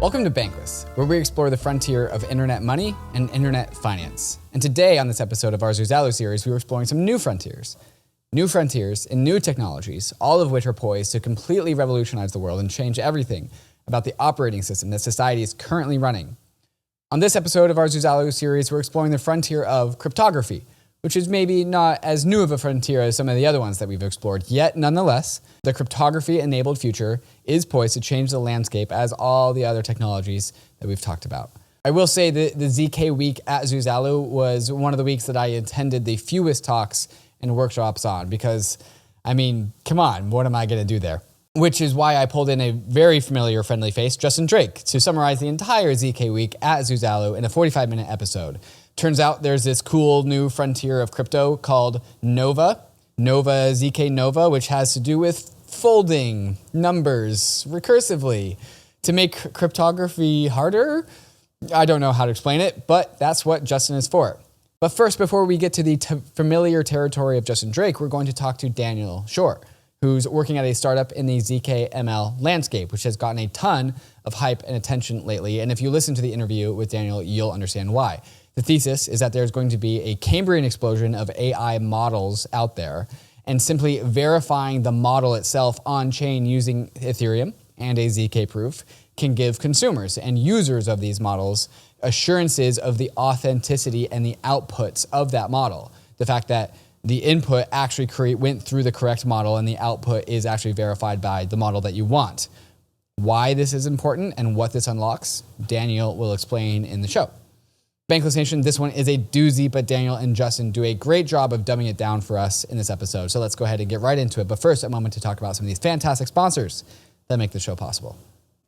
Welcome to Bankless, where we explore the frontier of internet money and internet finance. And today on this episode of our Zuzalu series, we are exploring some new frontiers. New frontiers and new technologies, all of which are poised to completely revolutionize the world and change everything about the operating system that society is currently running. On this episode of our Zuzalu series, we're exploring the frontier of cryptography, which is maybe not as new of a frontier as some of the other ones that we've explored, yet nonetheless, the cryptography-enabled future is poised to change the landscape as all the other technologies that we've talked about. I will say that the ZK week at Zuzalu was one of the weeks that I attended the fewest talks and workshops on because, I mean, come on, what am I gonna do there? Which is why I pulled in a very familiar friendly face, Justin Drake, to summarize the entire ZK week at Zuzalu in a 45-minute episode. Turns out there's this cool new frontier of crypto called Nova, ZK Nova, which has to do with folding numbers recursively to make cryptography harder. I don't know how to explain it, but that's what Justin is for. But first, before we get to the familiar territory of Justin Drake, we're going to talk to Daniel Shorr, who's working at a startup in the ZKML landscape, which has gotten a ton of hype and attention lately. And if you listen to the interview with Daniel, you'll understand why. The thesis is that there's going to be a Cambrian explosion of AI models out there, and simply verifying the model itself on-chain using Ethereum and a ZK proof can give consumers and users of these models assurances of the authenticity and the outputs of that model. The fact that the input actually went through the correct model and the output is actually verified by the model that you want. Why this is important and what this unlocks, Daniel will explain in the show. Bankless Nation, this one is a doozy, but Daniel and Justin do a great job of dumbing it down for us in this episode. So let's go ahead and get right into it. But first, a moment to talk about some of these fantastic sponsors that make the show possible.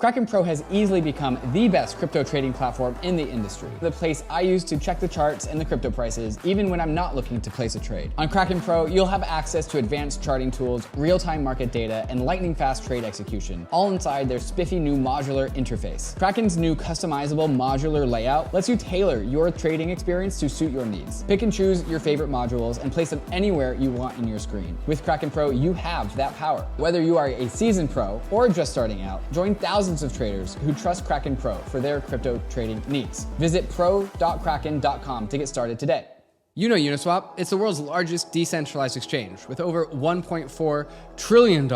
KRAKEN Pro has easily become the best crypto trading platform in the industry. The place I use to check the charts and the crypto prices, even when I'm not looking to place a trade. On KRAKEN Pro, you'll have access to advanced charting tools, real-time market data, and lightning-fast trade execution, all inside their spiffy new modular interface. KRAKEN's new customizable modular layout lets you tailor your trading experience to suit your needs. Pick and choose your favorite modules and place them anywhere you want in your screen. With KRAKEN Pro, you have that power. Whether you are a seasoned pro or just starting out, join thousands of traders who trust KRAKEN Pro for their crypto trading needs. Visit pro.kraken.com to get started today. You know UNISWAP, it's the world's largest decentralized exchange with over $1.4 trillion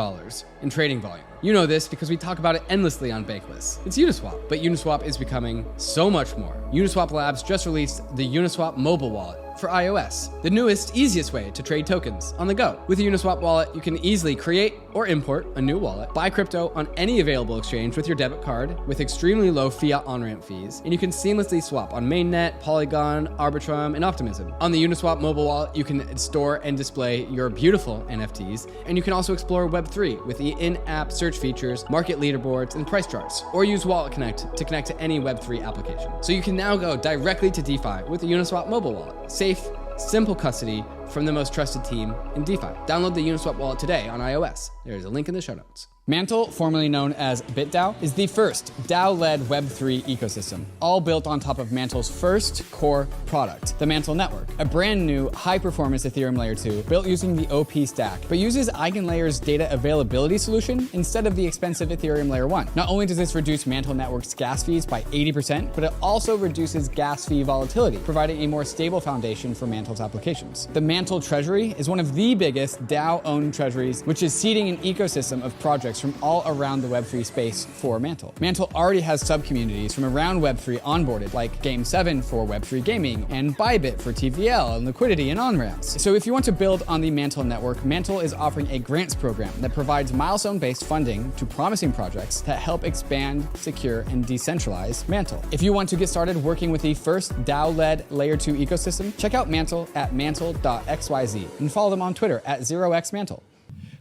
in trading volume. You know this because we talk about it endlessly on Bankless. It's Uniswap, but Uniswap is becoming so much more. Untitled Labs just released the Uniswap mobile wallet for iOS, the newest, easiest way to trade tokens on the go. With the Uniswap wallet, you can easily create or import a new wallet, buy crypto on any available exchange with your debit card with extremely low fiat on-ramp fees, and you can seamlessly swap on Mainnet, Polygon, Arbitrum, and Optimism. On the Uniswap mobile wallet, you can store and display your beautiful NFTs, and you can also explore Web3 with the in-app search features, market leaderboards, and price charts, or use Wallet Connect to connect to any Web3 application. So you can now go directly to DeFi with the Uniswap mobile wallet. Safe, simple custody from the most trusted team in DeFi. Download the Uniswap wallet today on iOS. There's a link in the show notes. Mantle, formerly known as BitDAO, is the first DAO-led Web3 ecosystem, all built on top of Mantle's first core product, the Mantle Network, a brand new high-performance Ethereum Layer 2 built using the OP stack, but uses EigenLayer's data availability solution instead of the expensive Ethereum Layer 1. Not only does this reduce Mantle Network's gas fees by 80%, but it also reduces gas fee volatility, providing a more stable foundation for Mantle's applications. The Mantle Treasury is one of the biggest DAO-owned treasuries, which is seeding an ecosystem of projects from all around the Web3 space for Mantle. Mantle already has sub-communities from around Web3 onboarded, like Game7 for Web3 gaming, and Bybit for TVL and liquidity and on-ramps. So if you want to build on the Mantle network, Mantle is offering a grants program that provides milestone-based funding to promising projects that help expand, secure, and decentralize Mantle. If you want to get started working with the first DAO-led Layer 2 ecosystem, check out Mantle at mantle.xyz and follow them on Twitter at 0xmantle.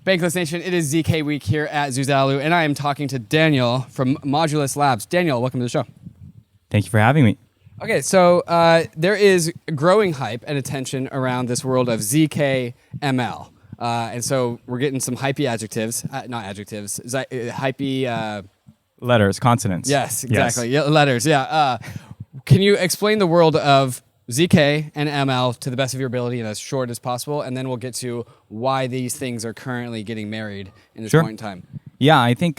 Bankless Nation, it is ZK week here at Zuzalu, and I am talking to Daniel from Modulus Labs. Daniel, welcome to the show. Thank you for having me. Okay, so there is growing hype and attention around this world of ZKML. And so we're getting some hypey adjectives, not adjectives, hypey... letters, consonants. Yes, exactly. Yes. Yeah, letters, yeah. Can you explain the world of ZK and ML to the best of your ability and as short as possible, and then we'll get to why these things are currently getting married in this point in time. Yeah, I think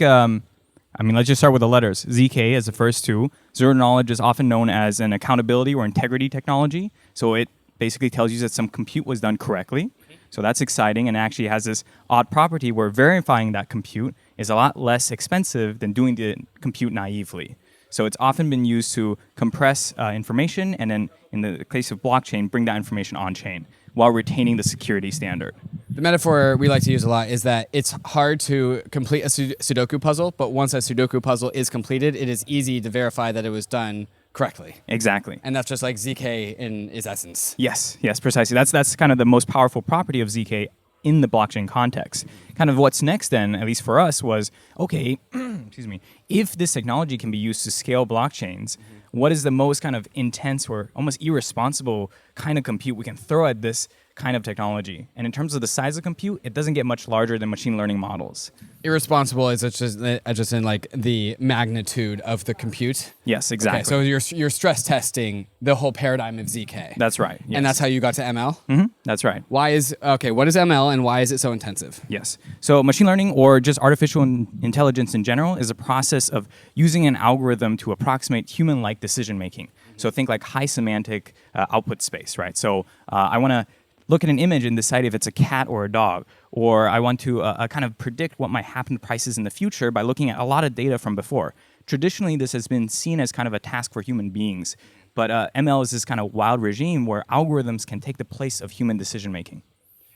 I mean, let's just start with the letters. ZK is the first two. Zero knowledge is often known as an accountability or integrity technology. So it basically tells you that some compute was done correctly. So that's exciting, and actually has this odd property where verifying that compute is a lot less expensive than doing the compute naively. So it's often been used to compress information and then, in the case of blockchain, bring that information on-chain while retaining the security standard. The metaphor we like to use a lot is that it's hard to complete a Sudoku puzzle, but once a Sudoku puzzle is completed, it is easy to verify that it was done correctly. Exactly. And that's just like ZK in its essence. Yes, precisely. That's kind of the most powerful property of ZK in the blockchain context. Kind of what's next then, at least for us, was, okay, excuse me, if this technology can be used to scale blockchains, what is the most kind of intense or almost irresponsible kind of compute we can throw at this kind of technology? And in terms of the size of compute, it doesn't get much larger than machine learning models. Irresponsible is just in like the magnitude of the compute. Yes, exactly. Okay, so you're stress testing the whole paradigm of ZK. That's right. Yes. And that's how you got to ML? Mm-hmm. That's right. What is ML and why is it so intensive? Yes. So machine learning, or just artificial intelligence in general, is a process of using an algorithm to approximate human-like decision making. So think like high semantic output space, right? So I want to look at an image and decide if it's a cat or a dog, or I want to kind of predict what might happen to prices in the future by looking at a lot of data from before. Traditionally, this has been seen as kind of a task for human beings, but ML is this kind of wild regime where algorithms can take the place of human decision making.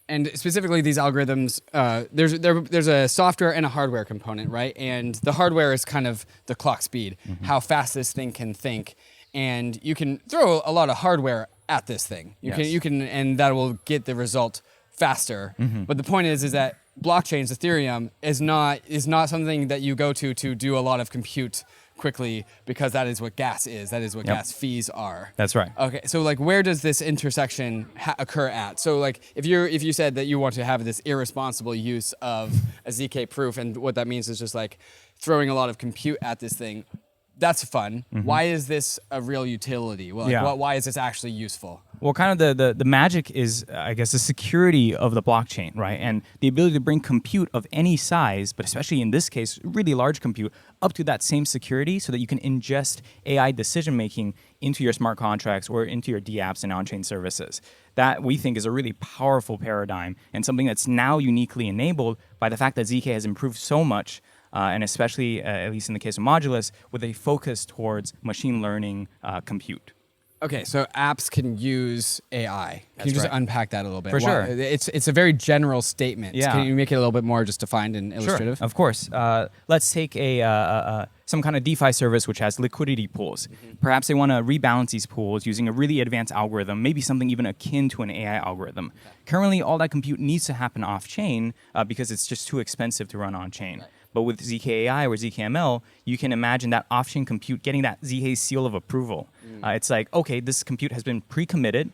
And specifically, these algorithms, there's a software and a hardware component, right? And the hardware is kind of the clock speed, how fast this thing can think, and you can throw a lot of hardware at this thing. You can, and that will get the result faster. But the point is that blockchains, Ethereum, is not something that you go to do a lot of compute quickly, because that is what gas is. That is what gas fees are. That's right. Okay, so like, where does this intersection occur at? So like, if you said that you want to have this irresponsible use of a ZK proof, and what that means is just like throwing a lot of compute at this thing, that's fun. Why is this a real utility? Well, like, why is this actually useful? Well, kind of the magic is, I guess, the security of the blockchain, right? And the ability to bring compute of any size, but especially in this case, really large compute, up to that same security so that you can ingest AI decision-making into your smart contracts or into your dApps and on-chain services. That, we think, is a really powerful paradigm and something that's now uniquely enabled by the fact that ZK has improved so much, and especially, at least in the case of Modulus, with a focus towards machine learning compute. Okay, so apps can use AI. Can you just unpack that a little bit? For sure. It's a very general statement. Yeah. Can you make it a little bit more just defined and illustrative? Sure, of course. Let's take some kind of DeFi service which has liquidity pools. Perhaps they want to rebalance these pools using a really advanced algorithm, maybe something even akin to an AI algorithm. Currently, all that compute needs to happen off-chain because it's just too expensive to run on-chain. But with ZK-AI or ZKML, you can imagine that off-chain compute getting that ZK seal of approval. It's like, okay, this compute has been pre-committed,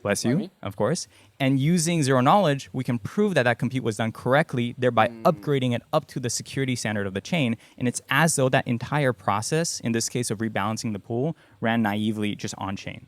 bless you, of course, and using zero knowledge, we can prove that that compute was done correctly, thereby upgrading it up to the security standard of the chain, and it's as though that entire process, in this case of rebalancing the pool, ran naively just on-chain.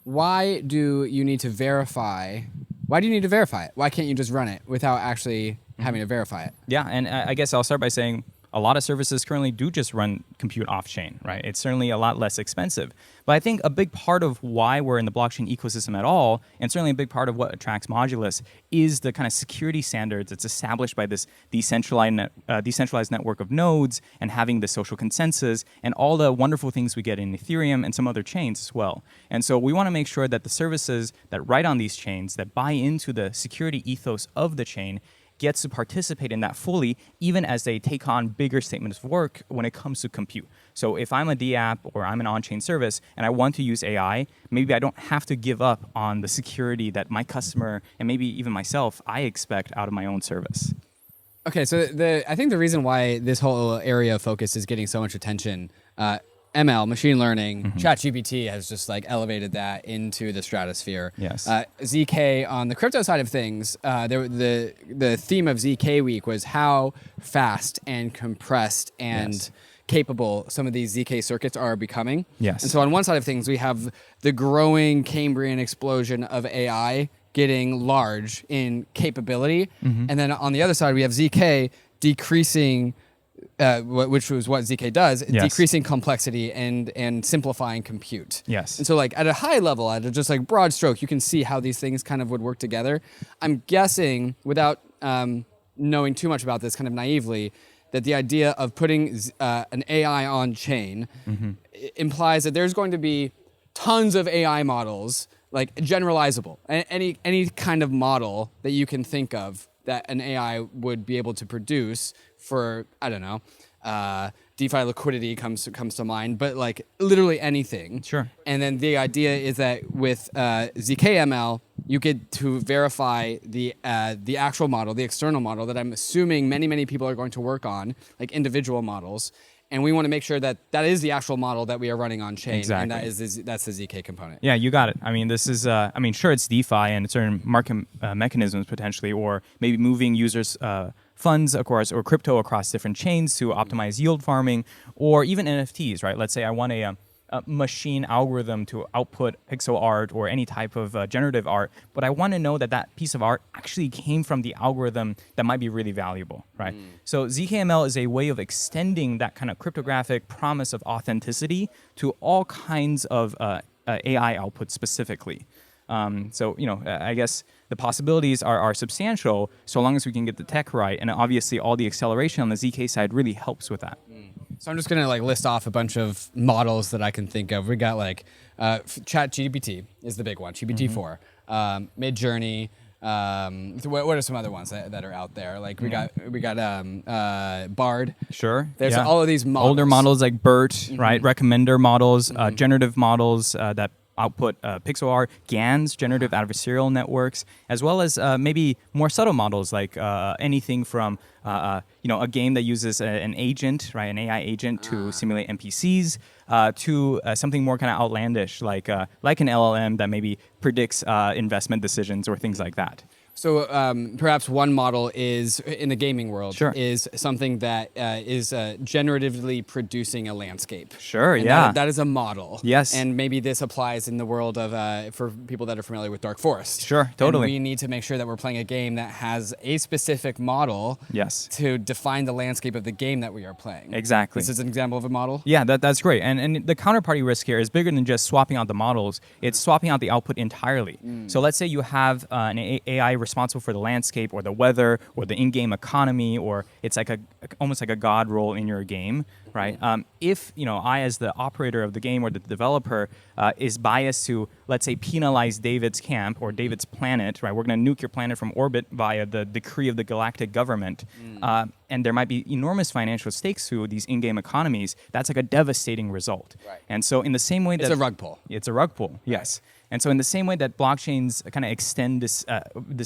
Why do you need to verify? Why do you need to verify it? Why can't you just run it without actually having to verify it? Yeah, and I guess I'll start by saying a lot of services currently do just run compute off-chain, right? It's certainly a lot less expensive. But I think a big part of why we're in the blockchain ecosystem at all, and certainly a big part of what attracts Modulus, is the kind of security standards that's established by this decentralized network of nodes and having the social consensus and all the wonderful things we get in Ethereum and some other chains as well. And so we want to make sure that the services that write on these chains, that buy into the security ethos of the chain, gets to participate in that fully, even as they take on bigger statements of work when it comes to compute. So if I'm a dApp or I'm an on-chain service and I want to use AI, maybe I don't have to give up on the security that my customer and maybe even myself, I expect out of my own service. Okay, so I think the reason why this whole area of focus is getting so much attention, ML, machine learning, ChatGPT has just like elevated that into the stratosphere. Yes. ZK on the crypto side of things, the theme of ZK Week was how fast and compressed and capable some of these ZK circuits are becoming. Yes. And so on one side of things, we have the growing Cambrian explosion of AI getting large in capability. And then on the other side, we have ZK decreasing which was what ZK does, Yes. decreasing complexity and simplifying compute. Yes. And so like at a high level, at a just like broad stroke, you can see how these things kind of would work together. I'm guessing, without knowing too much about this, kind of naively, that the idea of putting an AI on chain implies that there's going to be tons of AI models, like generalizable, any kind of model that you can think of that an AI would be able to produce for, I don't know, DeFi liquidity comes to mind, but like literally anything. Sure. And then the idea is that with ZKML, you get to verify the actual model, the external model that I'm assuming many people are going to work on, like individual models. And we want to make sure that that is the actual model that we are running on chain, Exactly. and that's the ZK component. Yeah, you got it. I mean, this is, sure, it's DeFi and certain market mechanisms potentially, or maybe moving users' funds, of course, or crypto across different chains to optimize yield farming, or even NFTs, right? Let's say I want a machine algorithm to output pixel art or any type of generative art, but I want to know that that piece of art actually came from the algorithm that might be really valuable, right? So ZKML is a way of extending that kind of cryptographic promise of authenticity to all kinds of AI output specifically. I guess the possibilities are substantial so long as we can get the tech right, and obviously all the acceleration on the ZK side really helps with that. So I'm just gonna like list off a bunch of models that I can think of. We got like ChatGPT is the big one, GPT-4, Midjourney. What are some other ones that are out there? Like we got Bard. Sure. There's all of these models. Older models like BERT, right? Recommender models, generative models that output pixel art, GANs, generative adversarial networks, as well as maybe more subtle models like anything from a game that uses an agent, right, an AI agent to simulate NPCs, to something more kind of outlandish like an LLM that maybe predicts investment decisions or things like that. So perhaps one model is in the gaming world. Sure. Is something that is generatively producing a landscape. Sure, And yeah. that is a model. Yes. And maybe this applies in the world of for people that are familiar with Dark Forest. Sure, totally. And we need to make sure that we're playing a game that has a specific model. Yes. To define the landscape of the game that we are playing. Exactly. This is an example of a model. Yeah, that's great. And the counterparty risk here is bigger than just swapping out the models. It's swapping out the output entirely. So let's say you have an AI responsible for the landscape or the weather or the in-game economy, or it's like almost like a god role in your game, right? If I, as the operator of the game or the developer, is biased to, let's say, penalize David's camp or David's planet, right? We're going to nuke your planet from orbit via the decree of the galactic government, and there might be enormous financial stakes to these in-game economies. That's like a devastating result. Right. And so, in the same way It's a rug pull. It's a rug pull. Yes. And so in the same way that blockchains kind of extend this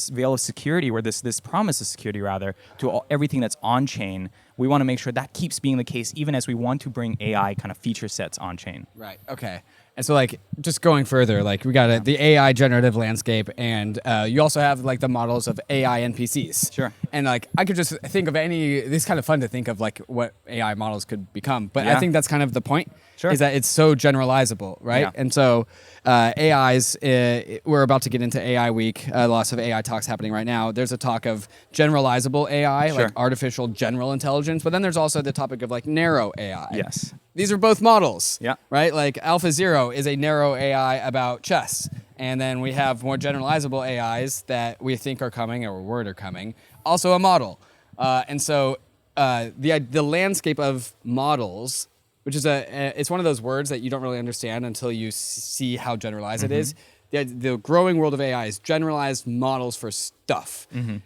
veil of security, or this promise of security rather, to everything that's on chain, we want to make sure that keeps being the case even as we want to bring AI kind of feature sets on chain. Right. Okay. And so like just going further, like we got the AI generative landscape, and you also have like the models of AI NPCs. Sure. And like I could just think of it's kind of fun to think of like what AI models could become, but Yeah. I think that's kind of the point. Sure. Is that it's so generalizable, right? Yeah. And so AIs, we're about to get into AI week, lots of AI talks happening right now. There's a talk of generalizable AI, Sure. like artificial general intelligence, but then there's also the topic of like narrow AI. Yes. These are both models, Yeah. right? Like AlphaZero is a narrow AI about chess. And then we have more generalizable AIs that we think are coming or word are coming, also a model. And so the landscape of models, which is it's one of those words that you don't really understand until you see how generalized it is. The growing world of AI is generalized models for stuff. And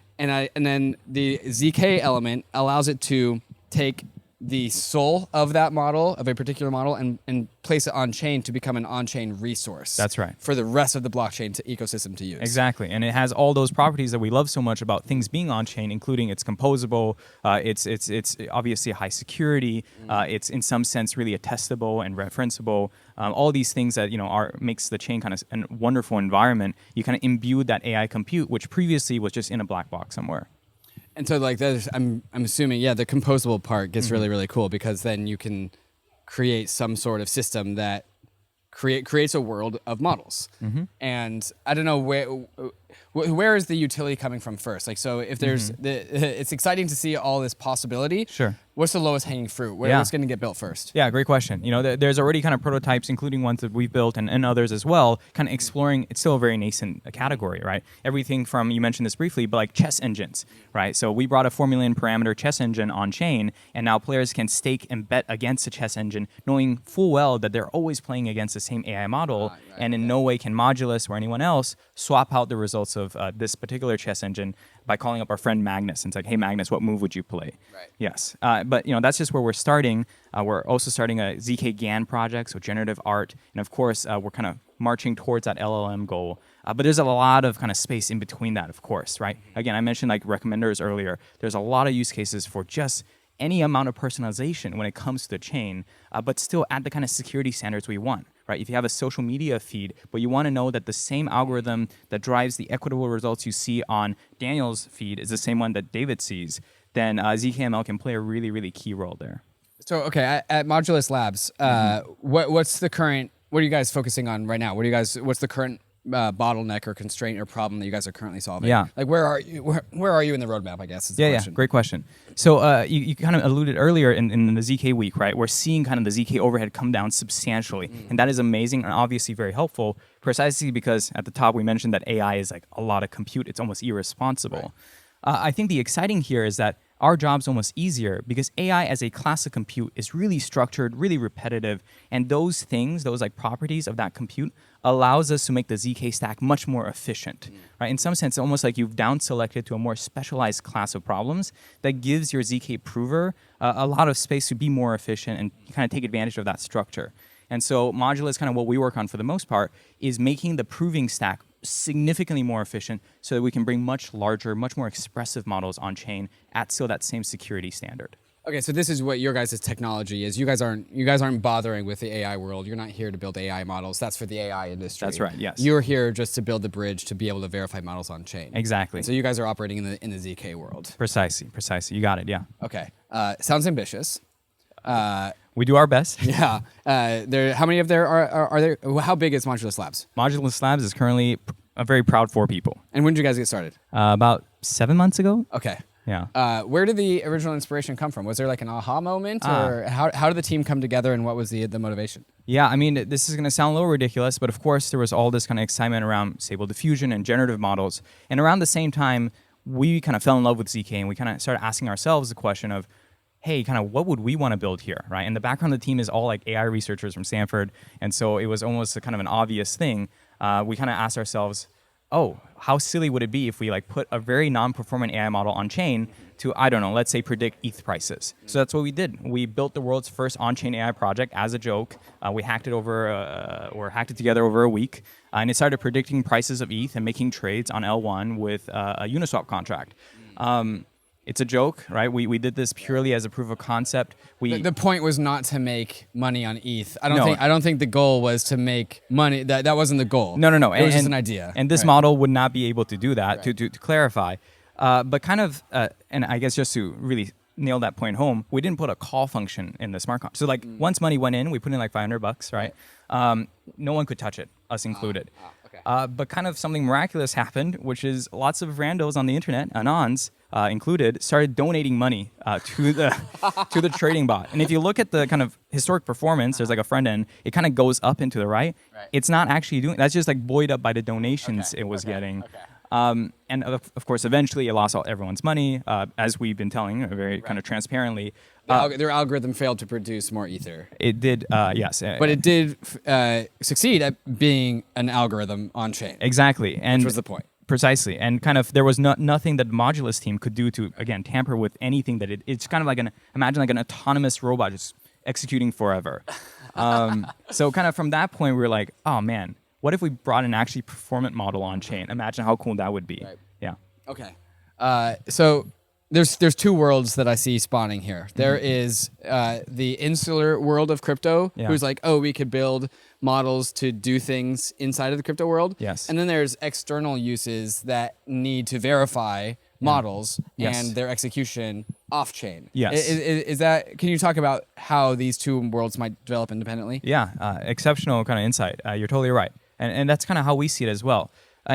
then the ZK element allows it to take the soul of that model, of a particular model, and place it on chain to become an on-chain resource. That's right. For the rest of the blockchain ecosystem to use. Exactly, and it has all those properties that we love so much about things being on chain, including it's composable, it's obviously high security, it's in some sense really attestable and referenceable. All these things that makes the chain kind of a wonderful environment. You kind of imbue that AI compute, which previously was just in a black box somewhere. And so, like, I'm assuming, the composable part gets really, really cool, because then you can create some sort of system that creates a world of models. And I don't know where is the utility coming from first. Like, so if there's it's exciting to see all this possibility. Sure. what's the lowest hanging fruit? What's going to get built first? Yeah, great question. You know, there's already kind of prototypes, including ones that we've built and others as well, kind of exploring. It's still a very nascent category, right? Everything from, you mentioned this briefly, but like chess engines, right? So we brought a 4 million parameter chess engine on chain, and now players can stake and bet against the chess engine, knowing full well that they're always playing against the same AI model, and in no way can Modulus or anyone else swap out the results of this particular chess engine by calling up our friend Magnus and it's like, hey Magnus, what move would you play? Right. Yes, but you know, that's just where we're starting. We're also starting a ZK-GAN project, so generative art, and of course we're kind of marching towards that LLM goal. But there's a lot of kind of space in between that, of course, right? Again, I mentioned like recommenders earlier. There's a lot of use cases for just any amount of personalization when it comes to the chain, but still at the kind of security standards we want. Right? If you have a social media feed, but you want to know that the same algorithm that drives the equitable results you see on Daniel's feed is the same one that David sees, then ZKML can play a really, really key role there. So, okay, at Modulus Labs, what's the current? What are you guys focusing on right now? What's the current bottleneck or constraint or problem that you guys are currently solving? Yeah. Like, where are you? Where are you in the roadmap? I guess is the question. Yeah, great question. So you kind of alluded earlier in the ZK week, right? We're seeing kind of the ZK overhead come down substantially, and that is amazing and obviously very helpful, precisely because at the top we mentioned that AI is like a lot of compute. It's almost irresponsible. Right. I think the exciting here is that our job's almost easier because AI as a class of compute is really structured, really repetitive, and those things, those like properties of that compute allows us to make the ZK stack much more efficient, right? In some sense, it's almost like you've down selected to a more specialized class of problems that gives your ZK prover a lot of space to be more efficient and kind of take advantage of that structure. And so Modulus, kind of what we work on for the most part, is making the proving stack significantly more efficient so that we can bring much larger, much more expressive models on chain at still that same security standard. Okay, so this is what your guys' technology is. You guys aren't bothering with the AI world. You're not here to build AI models. That's for the AI industry. That's right. Yes. You're here just to build the bridge to be able to verify models on chain. Exactly. And so you guys are operating in the ZK world. Precisely. You got it. Yeah. Okay. Sounds ambitious. We do our best. Yeah. How many of there are there? How big is Modulus Labs? Modulus Labs is currently a very proud 4 people. And when did you guys get started? About 7 months ago. Okay. Yeah. Where did the original inspiration come from? Was there like an aha moment, or how did the team come together, and what was the motivation? Yeah, I mean, this is going to sound a little ridiculous, but of course there was all this kind of excitement around Stable Diffusion and generative models. And around the same time, we kind of fell in love with ZK, and we kind of started asking ourselves the question of, hey, kind of what would we want to build here, right? And the background of the team is all like AI researchers from Stanford, and so it was almost a kind of an obvious thing. We kind of asked ourselves, oh, how silly would it be if we like put a very non-performant AI model on chain to, I don't know, let's say predict ETH prices. So that's what we did. We built the world's first on-chain AI project as a joke. We hacked it together over a week, and it started predicting prices of ETH and making trades on L1 with a Uniswap contract. It's a joke, right? We did this purely as a proof of concept. The point was not to make money on ETH. I don't think the goal was to make money. That wasn't the goal. No. It was just an idea. And this model would not be able to do that. Right. To clarify, but kind of, and I guess just to really nail that point home, we didn't put a call function in the smart contract. So like once money went in, we put in like $500, right? No one could touch it, us included. Okay. But kind of something miraculous happened, which is lots of randos on the internet, anons included, started donating money to the trading bot. And if you look at the kind of historic performance, there's like a front end, it kind of goes up and to the right. It's not actually doing, that's just like buoyed up by the donations it was getting. And of course, eventually it lost everyone's money, as we've been telling very kind of transparently. Their algorithm failed to produce more Ether. It did, yes. But it did succeed at being an algorithm on chain. Exactly. And which was the point. Precisely. And kind of there was nothing that the Modulus team could do to, again, tamper with anything that it's kind of like imagine like an autonomous robot just executing forever. So kind of from that point, we were like, oh man, what if we brought an actually performant model on chain? Imagine how cool that would be. Right. Yeah. Okay. So there's 2 worlds that I see spawning here. There is the insular world of crypto, who's like, oh, we could build models to do things inside of the crypto world. Yes. And then there's external uses that need to verify models and their execution off chain. Yes. Is that? Can you talk about how these 2 worlds might develop independently? Yeah. Exceptional kind of insight. You're totally right. And that's kind of how we see it as well.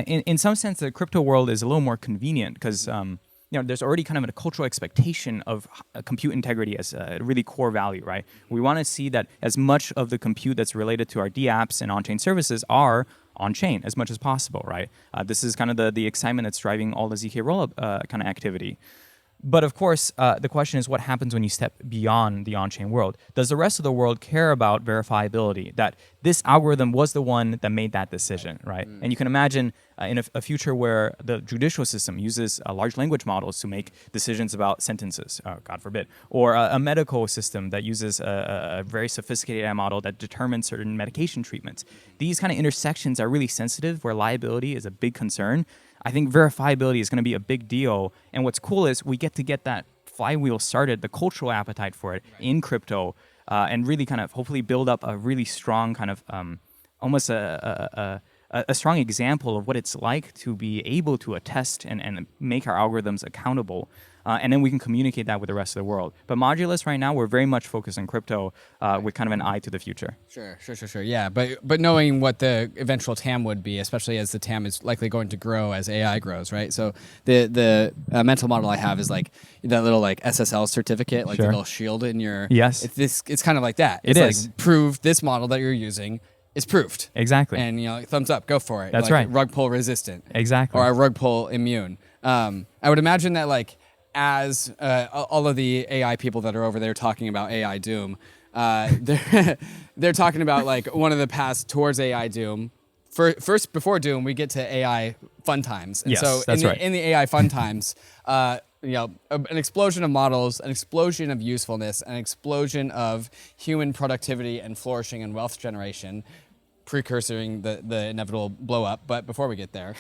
In some sense, the crypto world is a little more convenient because there's already kind of a cultural expectation of compute integrity as a really core value, right? We want to see that as much of the compute that's related to our dApps and on-chain services are on-chain as much as possible, right? This is kind of the excitement that's driving all the zk-Rollup kind of activity. But of course, the question is what happens when you step beyond the on-chain world? Does the rest of the world care about verifiability, that this algorithm was the one that made that decision, right? And you can imagine in a future where the judicial system uses large language models to make decisions about sentences, God forbid, or a medical system that uses a very sophisticated AI model that determines certain medication treatments. These kind of intersections are really sensitive, where liability is a big concern. I think verifiability is going to be a big deal. And what's cool is we get to get that flywheel started, the cultural appetite for it in crypto, and really kind of hopefully build up a really strong kind of almost a strong example of what it's like to be able to attest and make our algorithms accountable. And then we can communicate that with the rest of the world. But Modulus right now, we're very much focused on crypto with kind of an eye to the future. Sure. Yeah, but knowing what the eventual TAM would be, especially as the TAM is likely going to grow as AI grows, right? So the mental model I have is like that little like SSL certificate, like the little shield in your... Yes. It's kind of like that. It is. Like prove this model that you're using is proofed. Exactly. And thumbs up, go for it. That's like, right. Rug pull resistant. Exactly. Or a rug pull immune. I would imagine that like as all of the AI people that are over there talking about AI doom, they're talking about like one of the paths towards AI doom. First, before doom, we get to AI fun times. And yes, so that's right. In the AI fun times, an explosion of models, an explosion of usefulness, an explosion of human productivity and flourishing and wealth generation, precursoring the inevitable blow up. But before we get there,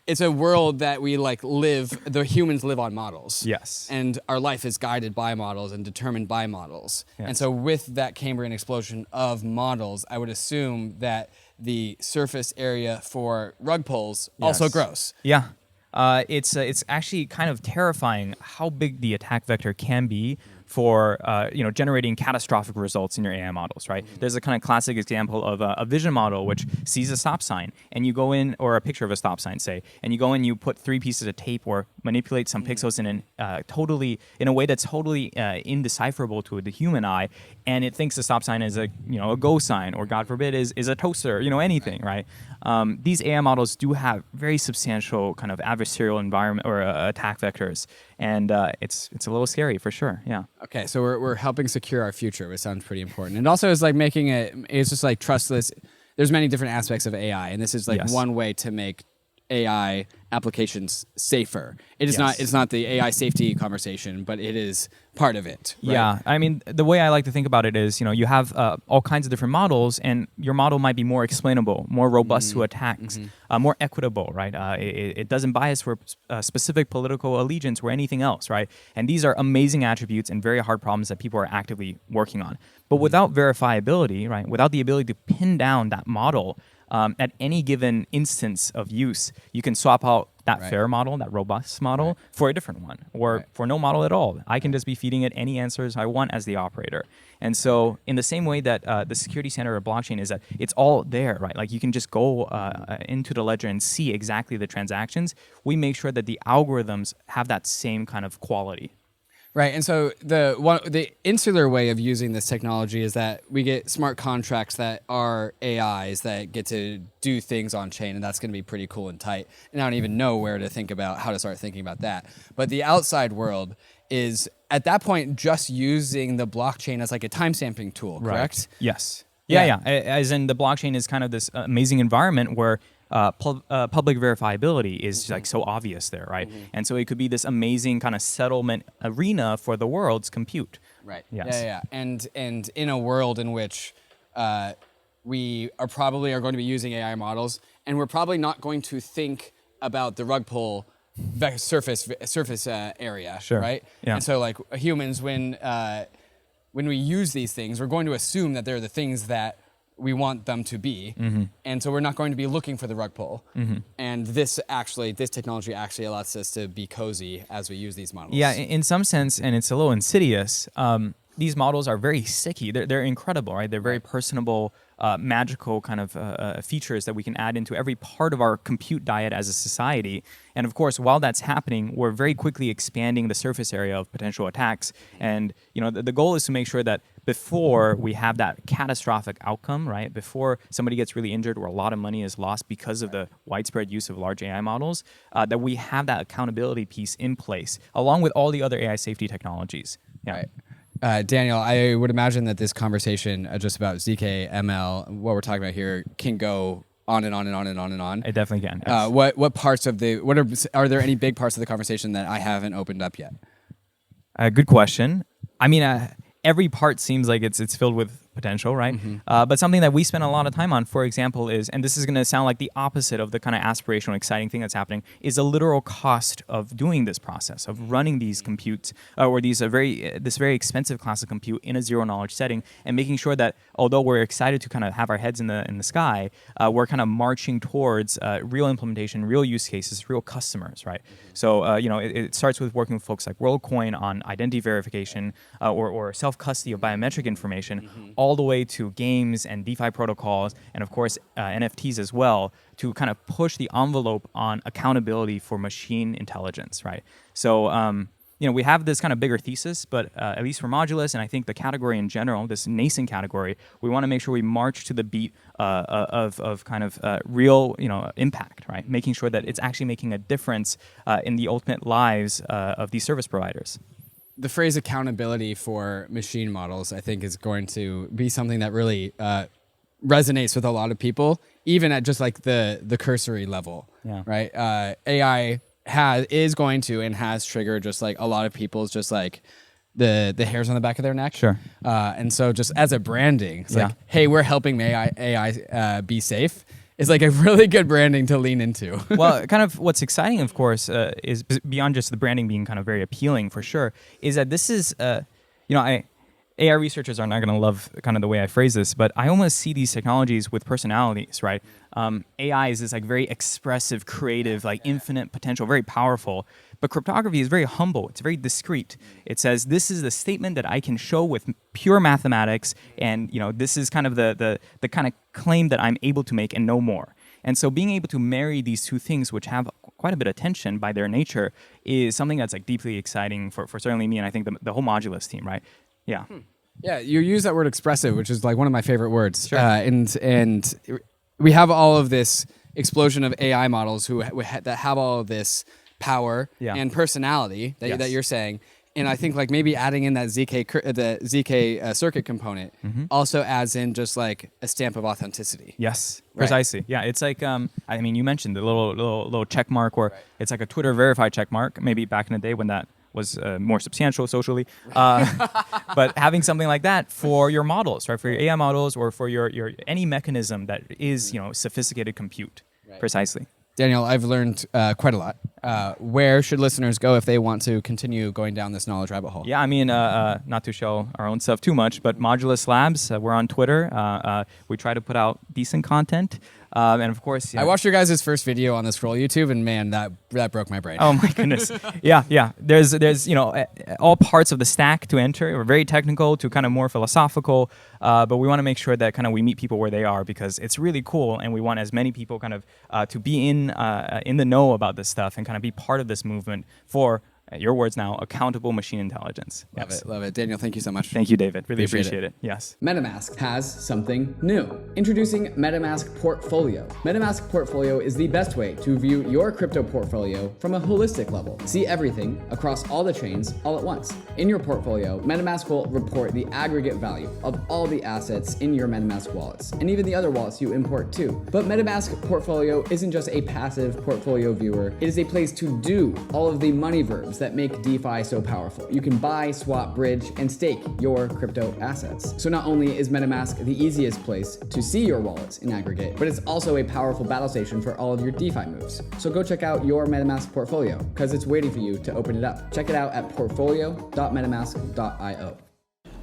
it's a world that we the humans live on models. Yes. And our life is guided by models and determined by models. Yes. And so with that Cambrian explosion of models, I would assume that the surface area for rug pulls also grows. Yeah. It's actually kind of terrifying how big the attack vector can be for generating catastrophic results in your AI models, right? There's a kind of classic example of a vision model which sees a stop sign, and you go in, or a picture of a stop sign, say, and you go in, you put 3 pieces of tape or manipulate some pixels in a way that's totally indecipherable to the human eye, and it thinks the stop sign is a go sign, or God forbid is a toaster, anything, right? These AI models do have very substantial kind of adversarial environment or attack vectors, and it's a little scary for sure. Yeah. Okay, so we're helping secure our future, which sounds pretty important. And also is like it's just like trustless. There's many different aspects of AI, and this is like one way to make AI applications safer. It's not the AI safety conversation, but it is part of it. Right? Yeah, I mean, the way I like to think about it is, you have all kinds of different models, and your model might be more explainable, more robust to attacks, more equitable, right? It doesn't bias for specific political allegiance or anything else, right? And these are amazing attributes and very hard problems that people are actively working on. But without verifiability, right, without the ability to pin down that model, at any given instance of use, you can swap out that fair model, that robust model, for a different one, or for no model at all. I can just be feeding it any answers I want as the operator. And so in the same way that the security standard of blockchain is that it's all there, right? Like you can just go into the ledger and see exactly the transactions. We make sure that the algorithms have that same kind of quality. Right, and so the insular way of using this technology is that we get smart contracts that are AIs that get to do things on chain, and that's going to be pretty cool and tight. And I don't even know how to start thinking about that. But the outside world is at that point just using the blockchain as like a timestamping tool, correct? Right. Yes. Yeah. As in the blockchain is kind of this amazing environment where public verifiability is like so obvious there, right? And so it could be this amazing kind of settlement arena for the world's compute. Right. Yes. Yeah. And in a world in which we are going to be using AI models, and we're probably not going to think about the rug pull surface area, right? Yeah. And so like humans, when we use these things, we're going to assume that they're the things that we want them to be, and so we're not going to be looking for the rug pull. And this technology actually allows us to be cozy as we use these models. Yeah, in some sense, and it's a little insidious. These models are very sticky. They're incredible, right? They're very personable. magical kind of features that we can add into every part of our compute diet as a society. And of course, while that's happening, we're very quickly expanding the surface area of potential attacks. And the goal is to make sure that before we have that catastrophic outcome, right, before somebody gets really injured or a lot of money is lost because of the widespread use of large AI models, that we have that accountability piece in place, along with all the other AI safety technologies. Yeah. Right. Daniel, I would imagine that this conversation just about ZKML, what we're talking about here, can go on and on and on and on and on. It definitely can. Yes. What parts of are there any big parts of the conversation that I haven't opened up yet? Good question. I mean, every part seems like it's filled with potential, right? But something that we spend a lot of time on, for example, is, and this is going to sound like the opposite of the kind of aspirational, exciting thing that's happening, is the literal cost of doing this process, of running these computes, or this very expensive class of compute in a zero-knowledge setting, and making sure that although we're excited to kind of have our heads in the sky, we're kind of marching towards real implementation, real use cases, real customers, right? So, it starts with working with folks like WorldCoin on identity verification or self-custody of biometric information, all the way to games and DeFi protocols, and of course NFTs as well, to kind of push the envelope on accountability for machine intelligence, right? So, we have this kind of bigger thesis, but at least for Modulus, and I think the category in general, this nascent category, we want to make sure we march to the beat of kind of real, impact, right? Making sure that it's actually making a difference in the ultimate lives of these service providers. The phrase accountability for machine models, I think, is going to be something that really resonates with a lot of people, even at just like the cursory level, right? AI is going to and has triggered just like a lot of people's just like the hairs on the back of their neck. Sure. And so just as a branding, it's like, hey, we're helping AI be safe. Is like a really good branding to lean into. Well, kind of what's exciting, of course, is beyond just the branding being kind of very appealing for sure, is that this is, AI researchers are not going to love kind of the way I phrase this, but I almost see these technologies with personalities, right? AI is this like very expressive, creative, like infinite potential, very powerful. But cryptography is very humble. It's very discreet. It says, this is the statement that I can show with pure mathematics, and this is kind of the kind of claim that I'm able to make and no more. And so being able to marry these two things, which have quite a bit of tension by their nature, is something that's like deeply exciting for certainly me, and I think the whole Modulus team, right? Yeah. Yeah, you use that word expressive, which is like one of my favorite words. Sure. And we have all of this explosion of AI models that have all of this power and personality that you're saying. And I think like maybe adding in that ZK circuit component also adds in just like a stamp of authenticity. Yes, precisely. Yeah, it's like I mean, you mentioned the little check mark, or it's like a Twitter verified check mark. Maybe back in the day when that was more substantial socially, but having something like that for your models, right? For your AI models, or for your any mechanism that is sophisticated compute, precisely. Daniel, I've learned quite a lot. Where should listeners go if they want to continue going down this knowledge rabbit hole? Yeah, I mean, not to show our own stuff too much, but Modulus Labs, we're on Twitter. We try to put out decent content. And of course, I watched your guys' first video on the Scroll YouTube, and man, that broke my brain. Oh my goodness. Yeah. There's all parts of the stack to enter. We're very technical to kind of more philosophical, but we want to make sure that kind of we meet people where they are, because it's really cool, and we want as many people kind of to be in the know about this stuff and kind of be part of this movement for, your words now, accountable machine intelligence. Love it. Daniel, thank you so much. Thank you, David. Really appreciate it. Yes. MetaMask has something new. Introducing MetaMask Portfolio. MetaMask Portfolio is the best way to view your crypto portfolio from a holistic level. See everything across all the chains all at once. In your portfolio, MetaMask will report the aggregate value of all the assets in your MetaMask wallets, and even the other wallets you import too. But MetaMask Portfolio isn't just a passive portfolio viewer. It is a place to do all of the money verbs that make DeFi so powerful. You can buy, swap, bridge, and stake your crypto assets. So not only is MetaMask the easiest place to see your wallets in aggregate, but it's also a powerful battle station for all of your DeFi moves. So go check out your MetaMask portfolio, because it's waiting for you to open it up. Check it out at portfolio.metamask.io.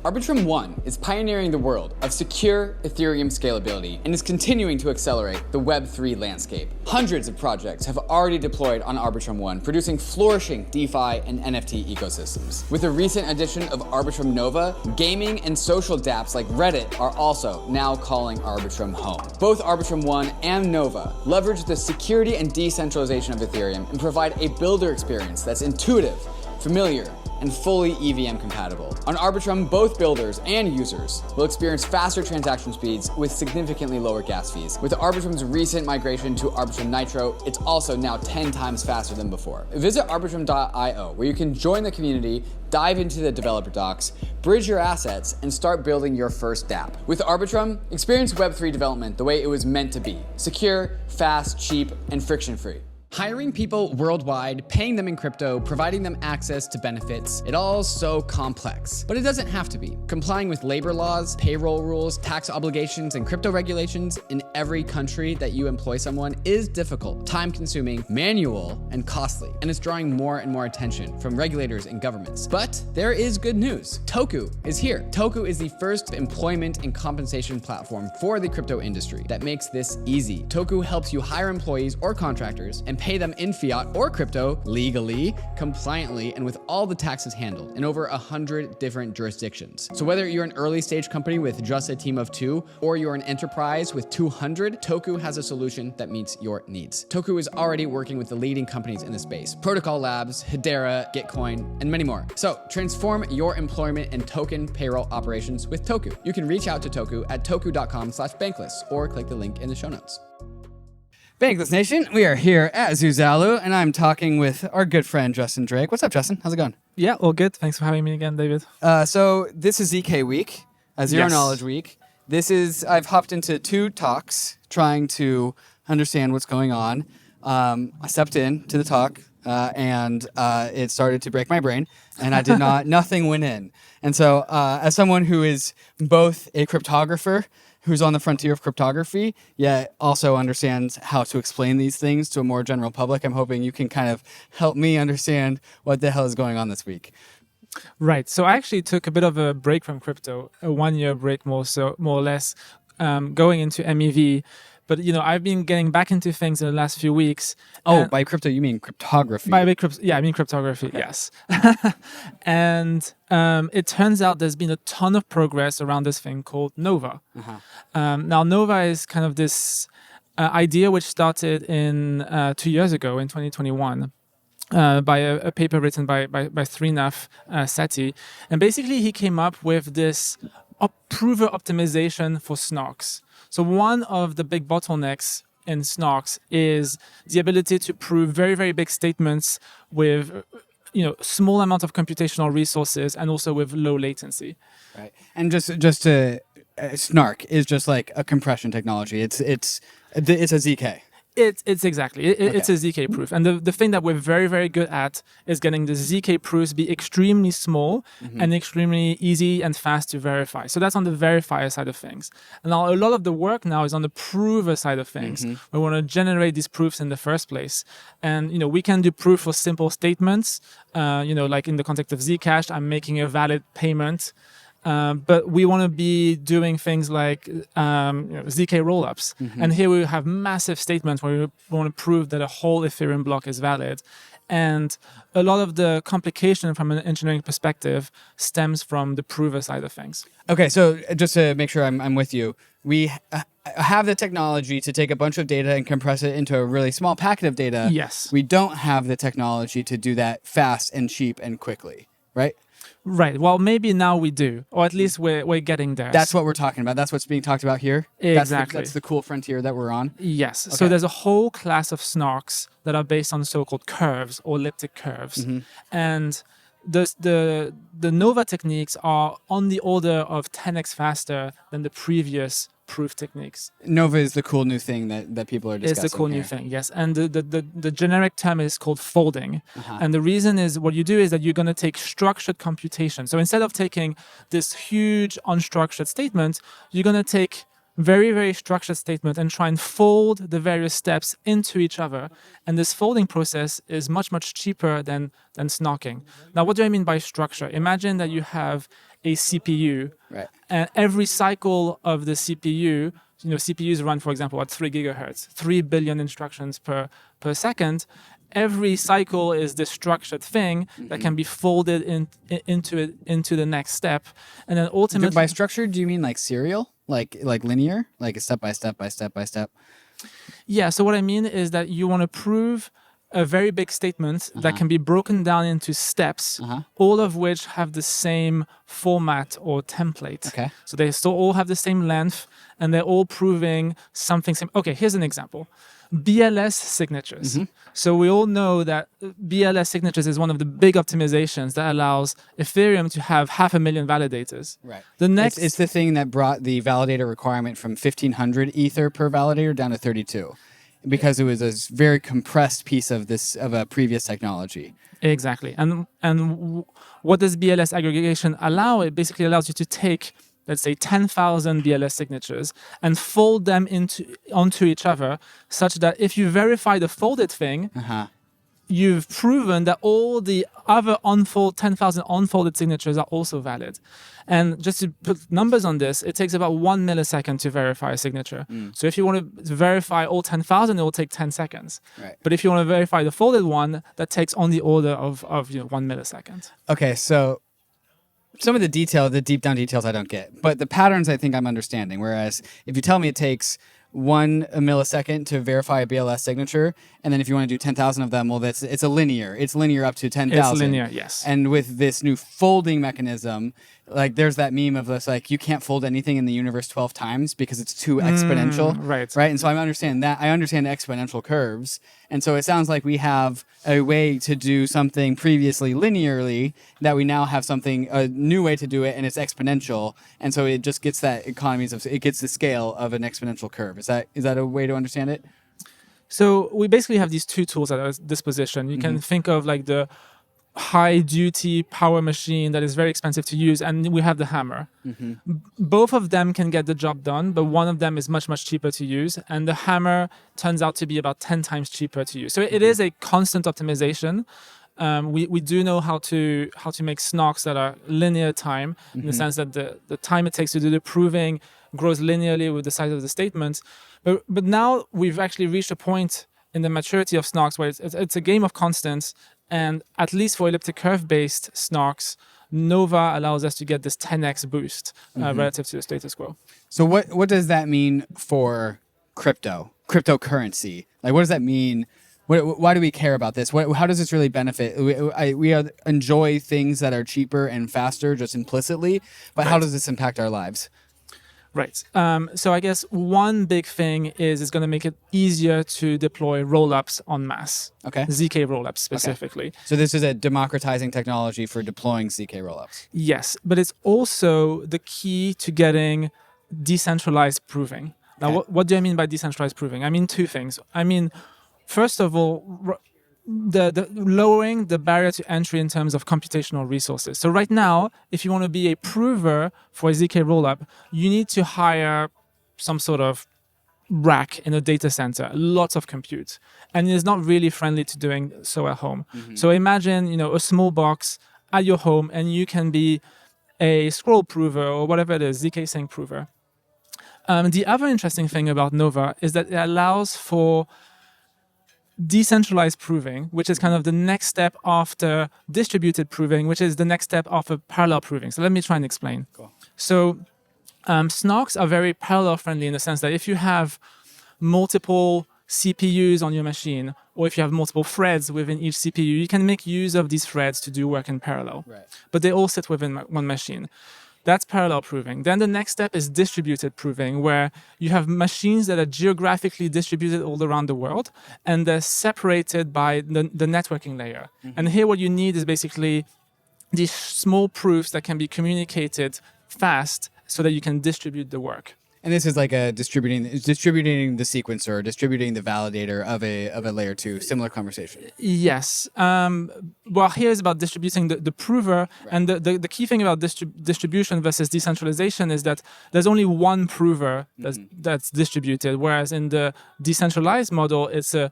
Arbitrum 1 is pioneering the world of secure Ethereum scalability and is continuing to accelerate the Web3 landscape. Hundreds of projects have already deployed on Arbitrum 1, producing flourishing DeFi and NFT ecosystems. With the recent addition of Arbitrum Nova, gaming and social dApps like Reddit are also now calling Arbitrum home. Both Arbitrum 1 and Nova leverage the security and decentralization of Ethereum and provide a builder experience that's intuitive, familiar, and fully EVM compatible. On Arbitrum, both builders and users will experience faster transaction speeds with significantly lower gas fees. With Arbitrum's recent migration to Arbitrum Nitro, it's also now 10 times faster than before. Visit arbitrum.io, where you can join the community, dive into the developer docs, bridge your assets, and start building your first dApp. With Arbitrum, experience Web3 development the way it was meant to be: secure, fast, cheap, and friction-free. Hiring people worldwide, paying them in crypto, providing them access to benefits, it all's so complex. But it doesn't have to be. Complying with labor laws, payroll rules, tax obligations, and crypto regulations in every country that you employ someone is difficult, time-consuming, manual, and costly. And it's drawing more and more attention from regulators and governments. But there is good news. Toku is here. Toku is the first employment and compensation platform for the crypto industry that makes this easy. Toku helps you hire employees or contractors and pay them in fiat or crypto legally, compliantly, and with all the taxes handled in over 100 different jurisdictions. So whether you're an early stage company with just a team of 2 or you're an enterprise with 200, Toku has a solution that meets your needs. Toku is already working with the leading companies in the space: Protocol Labs, Hedera, Gitcoin, and many more. So transform your employment and token payroll operations with Toku. You can reach out to Toku at toku.com/bankless or click the link in the show notes. Bankless Nation, we are here at Zuzalu, and I'm talking with our good friend Justin Drake. What's up, Justin? How's it going? Yeah, all good. Thanks for having me again, David. So this is ZK Week, Zero Yes. Knowledge Week. I've hopped into 2 talks trying to understand what's going on. I stepped in to the talk, and it started to break my brain, and I did nothing went in. And so as someone who is both a cryptographer who's on the frontier of cryptography, yet also understands how to explain these things to a more general public, I'm hoping you can kind of help me understand what the hell is going on this week. Right. So I actually took a bit of a break from crypto, a 1-year break more or less, going into MEV. But, I've been getting back into things in the last few weeks. Oh, by crypto, you mean cryptography? I mean cryptography, okay. Yes. And it turns out there's been a ton of progress around this thing called Nova. Now, Nova is kind of this idea which started in 2 years ago, in 2021. By a paper written by Srinath Sethi. And basically, he came up with this prover optimization for snarks. So one of the big bottlenecks in snarks is the ability to prove very, very big statements with small amount of computational resources and also with low latency. Right. And just to snark is just like a compression technology. It's a ZK. It's exactly. It's a ZK proof. And the thing that we're very, very good at is getting the ZK proofs be extremely small and extremely easy and fast to verify. So that's on the verifier side of things. And now a lot of the work now is on the prover side of things. We want to generate these proofs in the first place. And, we can do proof for simple statements. Like in the context of Zcash, I'm making a valid payment. But we want to be doing things like zk-Rollups. And here we have massive statements where we want to prove that a whole Ethereum block is valid. And a lot of the complication from an engineering perspective stems from the prover side of things. Okay, so just to make sure I'm with you, we have the technology to take a bunch of data and compress it into a really small packet of data. Yes. We don't have the technology to do that fast and cheap and quickly, right? Right. Well, maybe now we do, or at least we're getting there. That's what we're talking about. That's what's being talked about here. Exactly. That's the cool frontier that we're on. Yes. Okay. So there's a whole class of snarks that are based on so-called curves or elliptic curves, and the Nova techniques are on the order of 10x faster than the previous proof techniques. Nova is the cool new thing that people are discussing. It's the cool new thing, yes. And the generic term is called folding. And the reason is what you do is that you're going to take structured computation. So instead of taking this huge unstructured statement, you're going to take very, very structured statement and try and fold the various steps into each other. And this folding process is much, much cheaper than snarking. Now, what do I mean by structure? Imagine that you have a CPU, Right. and every cycle of the CPU, CPUs run, for example, at 3 gigahertz, 3 billion instructions per second. Every cycle is this structured thing that can be folded into the next step, and then ultimately, By structure, do you mean like serial, like linear, like a step by step by step by step? Yeah. So what I mean is that you want to prove a very big statement that can be broken down into steps, all of which have the same format or template. Okay. So they still all have the same length, and they're all proving something same. Okay, here's an example. BLS signatures. So we all know that BLS signatures is one of the big optimizations that allows Ethereum to have 500,000 validators. Right. The next, It's the thing that brought the validator requirement from 1,500 Ether per validator down to 32, because it was a very compressed piece of a previous technology. exactly. And what does BLS aggregation allow? It basically allows you to take, let's say, 10,000 BLS signatures and fold them onto each other, such that if you verify the folded thing, you've proven that all the other 10,000 unfolded signatures are also valid. And just to put numbers on this, it takes about 1 millisecond to verify a signature. So if you want to verify all 10,000, it will take 10 seconds. Right. But if you want to verify the folded one, that takes on the order of 1 millisecond. Okay, so some of the deep down details I don't get, but the patterns I think I'm understanding. Whereas if you tell me it takes 1 millisecond to verify a BLS signature, and then if you want to do 10,000 of them, well, it's linear up to 10,000. It's linear, yes. And with this new folding mechanism, like there's that meme of this, like you can't fold anything in the universe 12 times because it's too exponential. Right. And so I understand exponential curves. And so it sounds like we have a way to do something previously linearly that we now have a new way to do it, and it's exponential. And so it just gets it gets the scale of an exponential curve. Is that a way to understand it? So we basically have these two tools at our disposition. You can think of like the high duty power machine that is very expensive to use, and we have the hammer. Both of them can get the job done, but one of them is much, much cheaper to use, and the hammer turns out to be about 10 times cheaper to use. So it is a constant optimization. We do know how to make snarks that are linear time, in the sense that the time it takes to do the proving grows linearly with the size of the statements. But now we've actually reached a point in the maturity of snarks where it's a game of constants. And at least for elliptic curve-based snarks, Nova allows us to get this 10x boost relative to the status quo. So what does that mean for cryptocurrency? Like, what does that mean? Why do we care about this? How does this really benefit? We enjoy things that are cheaper and faster just implicitly, but how does this impact our lives? Right. So I guess one big thing is it's going to make it easier to deploy rollups en masse. Okay. zk-Rollups specifically. Okay. So this is a democratizing technology for deploying zk-Rollups. Yes, but it's also the key to getting decentralized proving. Now, what do I mean by decentralized proving? I mean two things. I mean, first of all, the lowering the barrier to entry in terms of computational resources. So right now, if you want to be a prover for a zk-Rollup, you need to hire some sort of rack in a data center, lots of compute, and it's not really friendly to doing so at home. So imagine, a small box at your home, and you can be a scroll prover or whatever it is, zk-sync prover. The other interesting thing about Nova is that it allows for decentralized proving, which is kind of the next step after distributed proving, which is the next step after parallel proving. So let me try and explain. Cool. So snarks are very parallel friendly in the sense that if you have multiple CPUs on your machine, or if you have multiple threads within each CPU, you can make use of these threads to do work in parallel. Right. But they all sit within one machine. That's parallel proving. Then the next step is distributed proving, where you have machines that are geographically distributed all around the world, and they're separated by the networking layer. And here what you need is basically these small proofs that can be communicated fast so that you can distribute the work. And this is like a distributing the sequencer, distributing the validator of a layer 2, similar conversation. Yes. Well, here is about distributing the prover. Right. And the key thing about distribution versus decentralization is that there's only one prover that's distributed, whereas in the decentralized model, it's a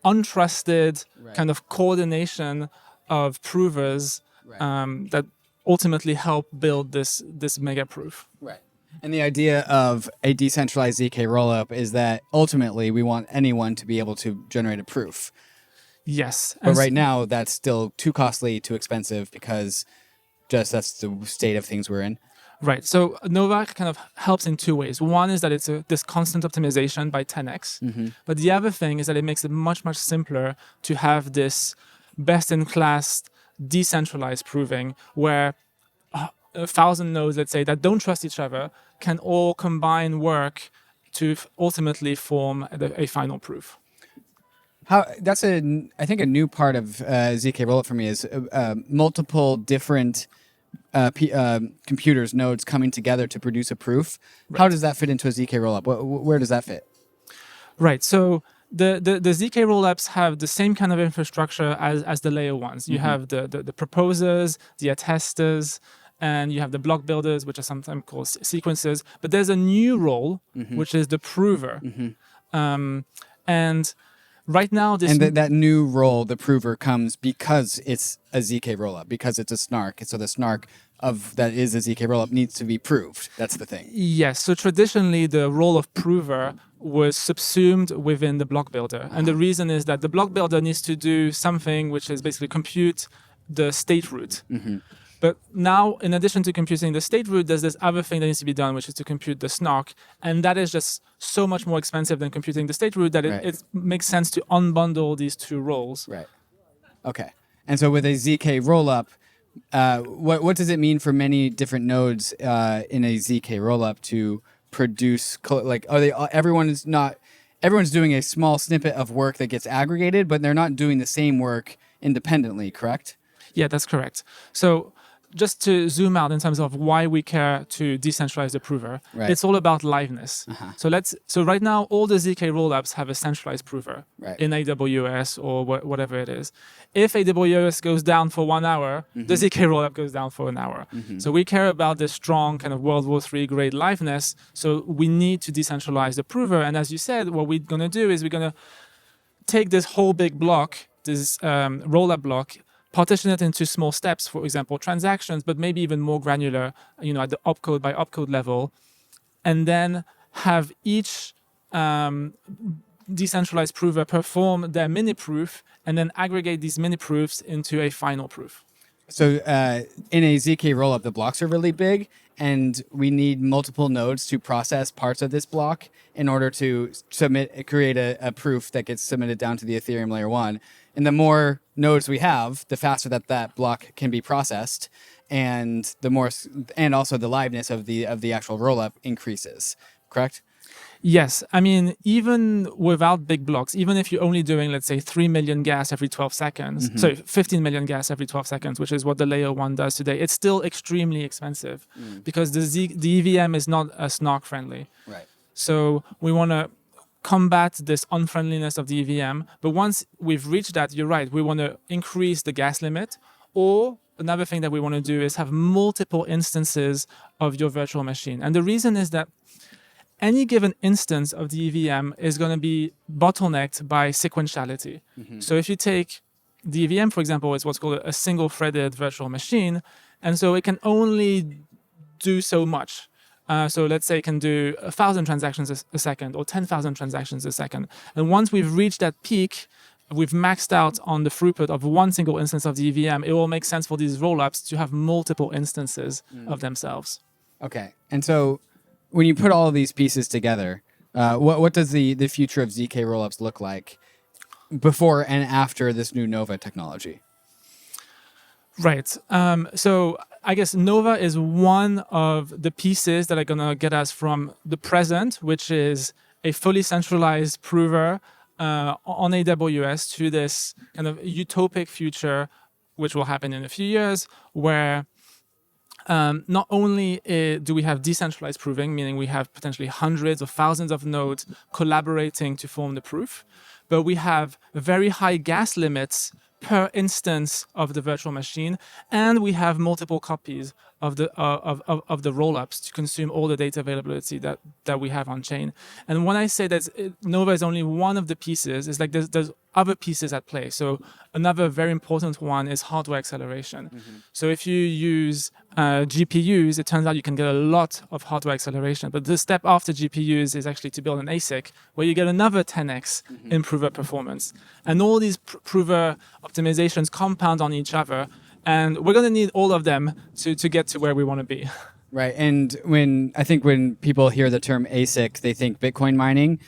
untrusted kind of coordination of provers that ultimately help build this mega proof. Right. And the idea of a decentralized ZK rollup is that ultimately we want anyone to be able to generate a proof. Yes. But right now that's still too costly, too expensive, because just that's the state of things we're in. Right. So Nova kind of helps in two ways. One is that it's this constant optimization by 10x. But the other thing is that it makes it much, much simpler to have this best-in-class decentralized proving where 1,000 nodes, let's say, that don't trust each other can all combine work to ultimately form a final proof. That's I think a new part of ZK Rollup for me is multiple different computers, nodes coming together to produce a proof. Right. How does that fit into a ZK Rollup? Where does that fit? Right. So the ZK rollups have the same kind of infrastructure as the layer ones. You have the proposers, the attesters, and you have the block builders, which are sometimes called sequencers. But there's a new role, which is the prover. And right now, that new role, the prover, comes because it's a ZK rollup, because it's a snark. So the snark that is a ZK rollup needs to be proved. That's the thing. Yes. So traditionally, the role of prover was subsumed within the block builder. And the reason is that the block builder needs to do something which is basically compute the state root. But now, in addition to computing the state root, there's this other thing that needs to be done, which is to compute the snark. And that is just so much more expensive than computing the state root that it makes sense to unbundle these two roles. Right. Okay. And so with a ZK rollup, what does it mean for many different nodes in a ZK rollup to produce, like, everyone's doing a small snippet of work that gets aggregated, but they're not doing the same work independendently, correct? Yeah, that's correct. So just to zoom out in terms of why we care to decentralize the prover, it's all about liveness. So right now, all the ZK rollups have a centralized prover in AWS or whatever it is. If AWS goes down for 1 hour, the ZK rollup goes down for an hour. So we care about this strong kind of World War III grade liveness. So we need to decentralize the prover. And as you said, what we're going to do is we're going to take this whole big block, this rollup block, partition it into small steps, for example, transactions, but maybe even more granular, at the opcode by opcode level, and then have each decentralized prover perform their mini proof and then aggregate these mini proofs into a final proof. So in a ZK rollup, the blocks are really big, and we need multiple nodes to process parts of this block in order to create a proof that gets submitted down to the Ethereum layer 1. And the more nodes we have, the faster that block can be processed, and also the liveness of the actual rollup increases. Correct? Yes. I mean, even without big blocks, even if you're only doing, let's say, 3 million gas every 12 seconds, so 15 million gas every 12 seconds, which is what the layer 1 does today, it's still extremely expensive because the EVM is not snark friendly. Right. So we want to combat this unfriendliness of the EVM. But once we've reached that, you're right, we want to increase the gas limit. Or another thing that we want to do is have multiple instances of your virtual machine. And the reason is that any given instance of the EVM is going to be bottlenecked by sequentiality. So if you take the EVM, for example, it's what's called a single-threaded virtual machine. And so it can only do so much. So let's say it can do 1,000 transactions a second or 10,000 transactions a second. And once we've reached that peak, we've maxed out on the throughput of one single instance of the EVM, it will make sense for these rollups to have multiple instances of themselves. Okay. And so when you put all of these pieces together, what does the future of ZK rollups look like before and after this new Nova technology? Right. So I guess Nova is one of the pieces that are going to get us from the present, which is a fully centralized prover on AWS, to this kind of utopic future, which will happen in a few years, where Not only do we have decentralized proving, meaning we have potentially hundreds or thousands of nodes collaborating to form the proof, but we have very high gas limits per instance of the virtual machine, and we have multiple copies of the rollups to consume all the data availability that we have on chain. And when I say that Nova is only one of the pieces, it's like there's other pieces at play. So another very important one is hardware acceleration. So if you use GPUs, it turns out you can get a lot of hardware acceleration. But the step after GPUs is actually to build an ASIC, where you get another 10x improver performance. And all these prover optimizations compound on each other. And we're going to need all of them to get to where we want to be. Right. And when people hear the term ASIC, they think Bitcoin mining.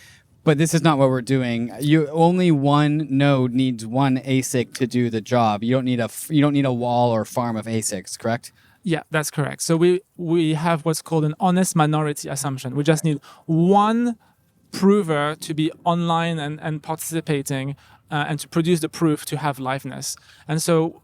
But this is not what we're doing. Only one node needs one ASIC to do the job. You don't need a wall or farm of ASICs, correct? Yeah, that's correct. So we have what's called an honest minority assumption. We just need one prover to be online and participating and to produce the proof to have liveness. And so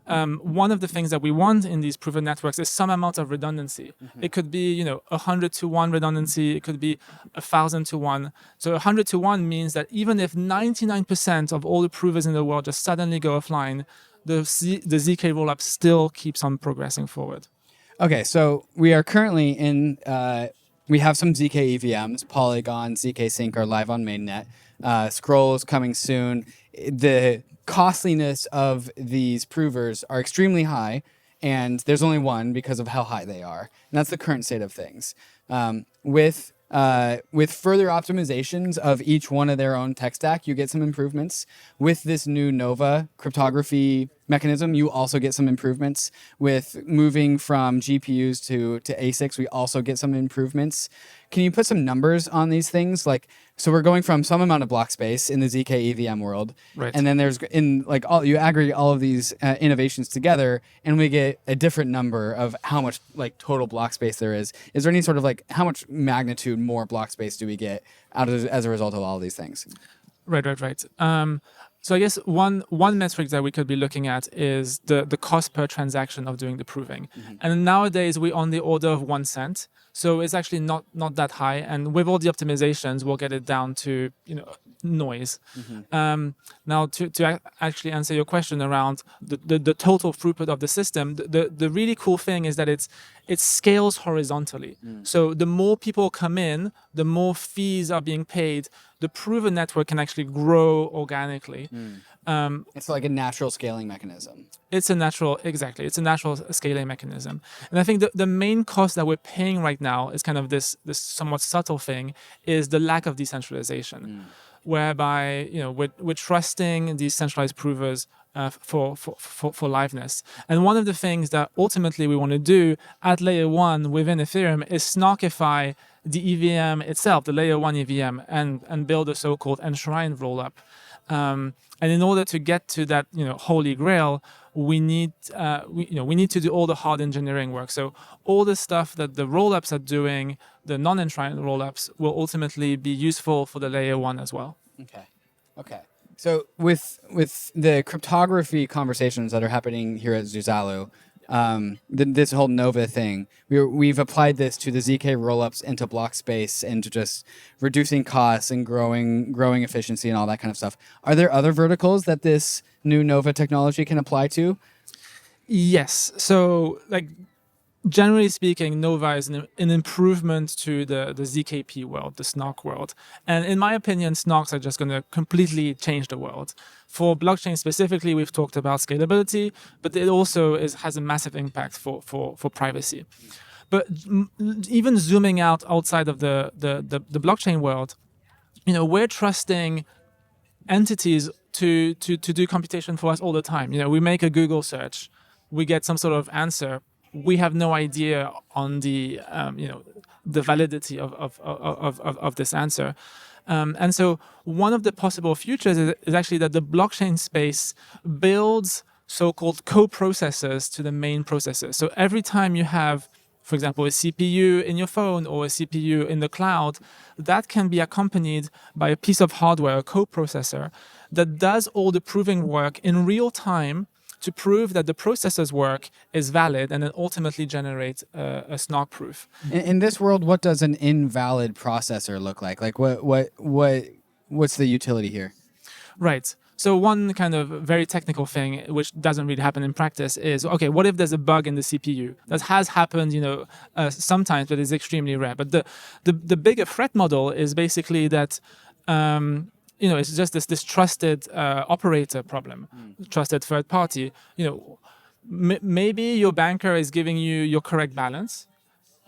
one of the things that we want in these proven networks is some amount of redundancy. It could be 100 to 1 redundancy. It could be 1,000 to 1. So 100 to 1 means that even if 99% of all the provers in the world just suddenly go offline, the zk-Rollup still keeps on progressing forward. Okay, so we are currently we have some ZK EVMs. Polygon, ZK Sync are live on mainnet. Scroll is coming soon. The costliness of these provers are extremely high, and there's only one because of how high they are. And that's the current state of things. With further optimizations of each one of their own tech stack, you get some improvements. With this new Nova cryptography mechanism, you also get some improvements. With moving from GPUs to ASICs, we also get some improvements. Can you put some numbers on these things? So we're going from some amount of block space in the ZK EVM world, right. And then you aggregate all of these innovations together, and we get a different number of how much total block space there is. Is there any sort of how much magnitude more block space do we get as a result of all of these things? Right. So I guess one metric that we could be looking at is the cost per transaction of doing the proving. And nowadays we're on the order of 1 cent. So it's actually not that high. And with all the optimizations, we'll get it down to noise. Now to actually answer your question around the total throughput of the system, the really cool thing is that it scales horizontally. So the more people come in, the more fees are being paid. The proven network can actually grow organically. It's like a natural scaling mechanism. It's a natural scaling mechanism. And I think the main cost that we're paying right now is kind of this somewhat subtle thing, is the lack of decentralization, whereby we're trusting these centralized provers for liveness. And one of the things that ultimately we want to do at layer 1 within Ethereum is snarkify the EVM itself, the layer 1 EVM, and build a so-called enshrined rollup. And in order to get to that, holy grail, we need to do all the hard engineering work. So all the stuff that the rollups are doing, the non-enshrined rollups, will ultimately be useful for the layer 1 as well. Okay. So with the cryptography conversations that are happening here at Zuzalu, this whole Nova thing, we've applied this to the ZK rollups into block space and to just reducing costs and growing efficiency and all that kind of stuff. Are there other verticals that this new Nova technology can apply to? Yes. So generally speaking, Nova is an improvement to the ZKP world, the snark world. And in my opinion, snarks are just going to completely change the world. For blockchain specifically, we've talked about scalability, but it also has a massive impact for privacy. But even zooming outside of the blockchain world, we're trusting entities to do computation for us all the time. We make a Google search, we get some sort of answer. We have no idea on the validity of this answer. And so one of the possible futures is actually that the blockchain space builds so-called co-processors to the main processor. So every time you have, for example, a CPU in your phone or a CPU in the cloud, that can be accompanied by a piece of hardware, a co-processor, that does all the proving work in real time to prove that the processor's work is valid and then ultimately generate a SNOC proof. In this world, what does an invalid processor look like? Like what's the utility here? Right. So one kind of very technical thing, which doesn't really happen in practice, is okay. What if there's a bug in the CPU? That has happened, sometimes, but it's extremely rare. But the bigger threat model is basically that, it's just this trusted operator problem, trusted third party. Maybe your banker is giving you your correct balance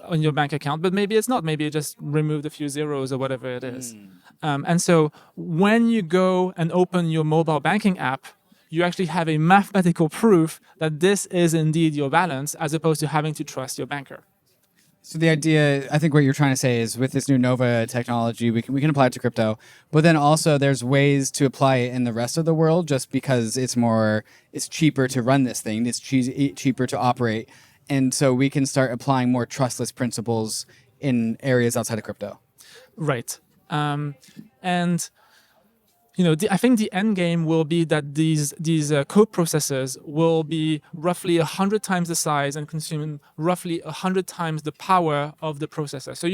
on your bank account, but maybe it's not. Maybe it just removed a few zeros or whatever it is. And so when you go and open your mobile banking app, you actually have a mathematical proof that this is indeed your balance, as opposed to having to trust your banker. So the idea, I think what you're trying to say is with this new Nova technology, we can apply it to crypto, but then also there's ways to apply it in the rest of the world just because it's cheaper to run this thing. It's cheaper to operate. And so we can start applying more trustless principles in areas outside of crypto. Right. I think the end game will be that these code processors will be roughly 100 times the size and consume roughly 100 times the power of the processor. So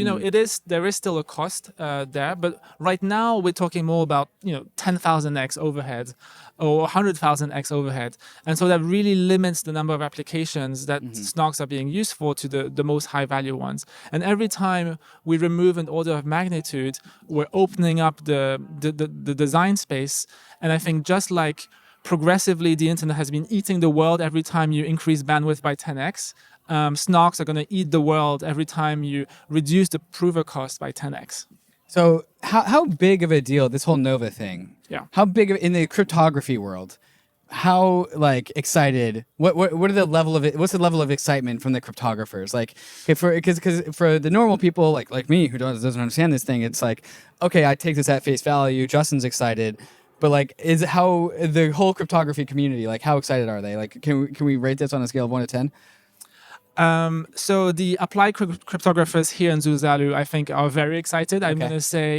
there is still a cost there, but right now we're talking more about 10,000x overhead or 100,000x overhead, and so that really limits the number of applications that SNOCs are being used for to the most high value ones. And every time we remove an order of magnitude, we're opening up the design space. And I think just like progressively the internet has been eating the world every time you increase bandwidth by 10x, SNOCs are going to eat the world every time you reduce the prover cost by 10x. So how big of a deal, this whole Nova thing? Yeah. How big in the cryptography world? How excited? What's the level of excitement from the cryptographers? Because for the normal people like me who doesn't understand this thing, it's like, okay, I take this at face value. Justin's excited, but is how the whole cryptography community, how excited are they? Can we rate this on a scale of 1 to 10? So the applied cryptographers here in Zuzalu, I think, are very excited. I'm going to say,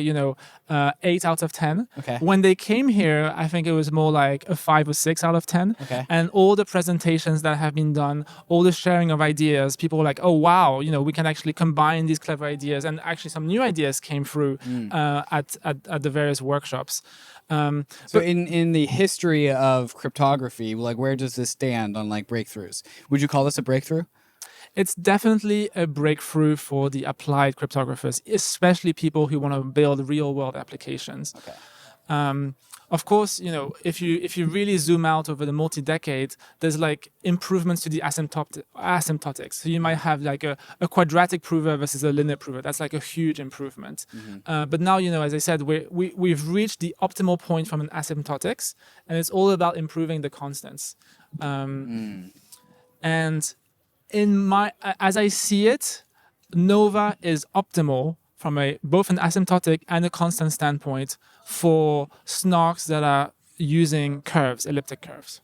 8 out of 10. Okay. When they came here, I think it was more like a 5 or 6 out of 10. Okay. And all the presentations that have been done, all the sharing of ideas, people were like, oh, wow, we can actually combine these clever ideas. And actually some new ideas came through at the various workshops. So in the history of cryptography, where does this stand on breakthroughs? Would you call this a breakthrough? It's definitely a breakthrough for the applied cryptographers, especially people who want to build real-world applications. Okay. Of course, if you really zoom out over the multi-decade, there's improvements to the asymptotics. So you might have a quadratic prover versus a linear prover. That's a huge improvement. But now, as I said, we've reached the optimal point from an asymptotics, and it's all about improving the constants. And as I see it, Nova is optimal from both an asymptotic and a constant standpoint for SNOCs that are using curves, elliptic curves.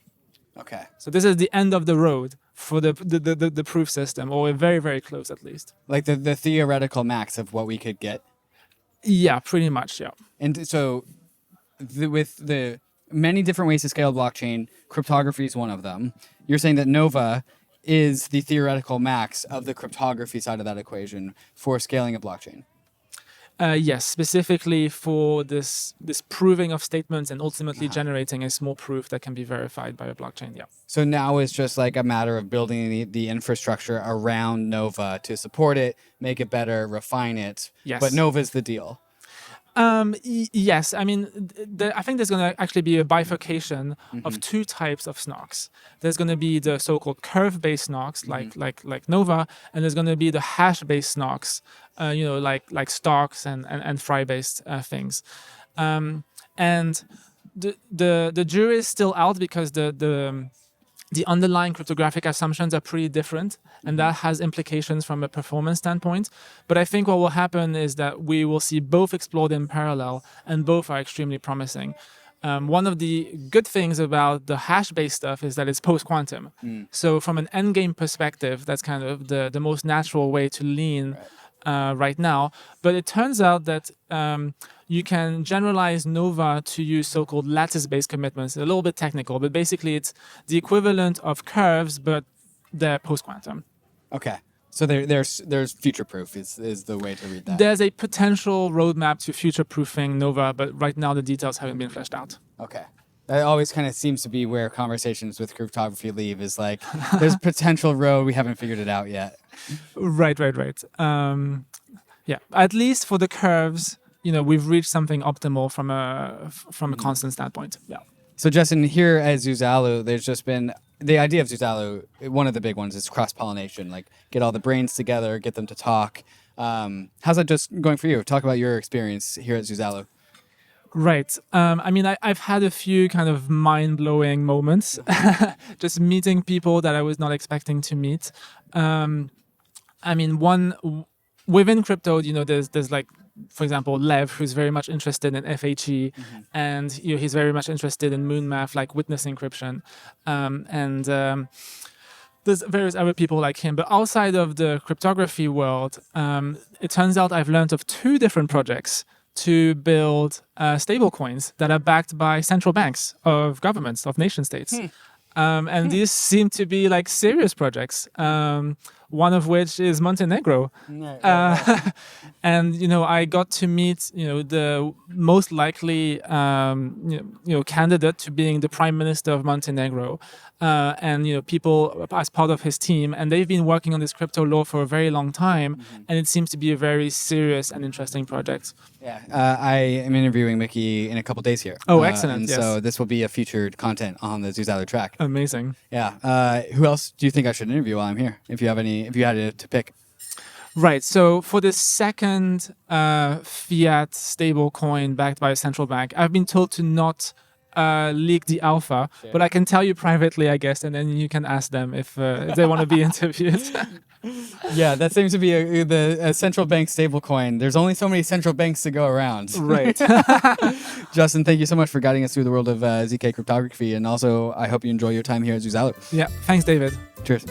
Okay. So this is the end of the road for the proof system, or we're very, very close at least. The theoretical max of what we could get? Yeah, pretty much, yeah. And so with the many different ways to scale a blockchain, cryptography is one of them. You're saying that Nova is the theoretical max of the cryptography side of that equation for scaling a blockchain. Yes, specifically for this proving of statements and ultimately generating a small proof that can be verified by a blockchain. Yeah. So now it's just a matter of building the infrastructure around Nova to support it, make it better, refine it. Yes. But Nova's the deal. Yes, I mean, I think there's going to actually be a bifurcation of two types of SNOCs. There's going to be the so-called curve-based SNOCs, like Nova, and there's going to be the hash-based SNOCs, like Starks and Fry-based things. And the jury is still out because the underlying cryptographic assumptions are pretty different, and that has implications from a performance standpoint. But I think what will happen is that we will see both explored in parallel, and both are extremely promising. One of the good things about the hash-based stuff is that it's post-quantum. So from an endgame perspective, that's kind of the most natural way to lean. right now. But it turns out that you can generalize Nova to use so-called lattice-based commitments. A little bit technical, but basically it's the equivalent of curves, but they're post-quantum. Okay. So there's future-proof is the way to read that. There's a potential roadmap to future-proofing Nova, but right now the details haven't been fleshed out. Okay. That always kind of seems to be where conversations with cryptography leave, is like, there's potential road, we haven't figured it out yet. Right. Yeah, at least for the curves, we've reached something optimal from a constant standpoint. Yeah. So Justin, here at Zuzalu, there's just been the idea of Zuzalu. One of the big ones is cross-pollination, like get all the brains together, get them to talk. How's that just going for you? Talk about your experience here at Zuzalu. Right. I've had a few kind of mind-blowing moments, just meeting people that I was not expecting to meet. One within crypto, there's like, for example, Lev, who's very much interested in FHE, and he's very much interested in moon math, like witness encryption, and there's various other people like him. But outside of the cryptography world, it turns out I've learned of 2 different projects to build stable coins that are backed by central banks of governments, of nation states. And these seem to be like serious projects. One of which is Montenegro. And, I got to meet, the most likely, candidate to being the prime minister of Montenegro. And, people as part of his team, and they've been working on this crypto law for a very long time. And it seems to be a very serious and interesting project. Yeah, I am interviewing Mickey in a couple days here. Oh, excellent. And yes. so this will be a featured content on the Zuzalu track. Amazing. Yeah. Who else do you think I should interview while I'm here? If you had to pick. Right. So for the second fiat stable coin backed by a central bank, I've been told to not leak the alpha, but I can tell you privately, I guess, and then you can ask them if they want to be interviewed. Yeah, that seems to be a central bank stablecoin. There's only so many central banks to go around. Right. Justin, thank you so much for guiding us through the world of ZK cryptography, and also I hope you enjoy your time here at Zuzalu. Yeah. Thanks, David. Cheers.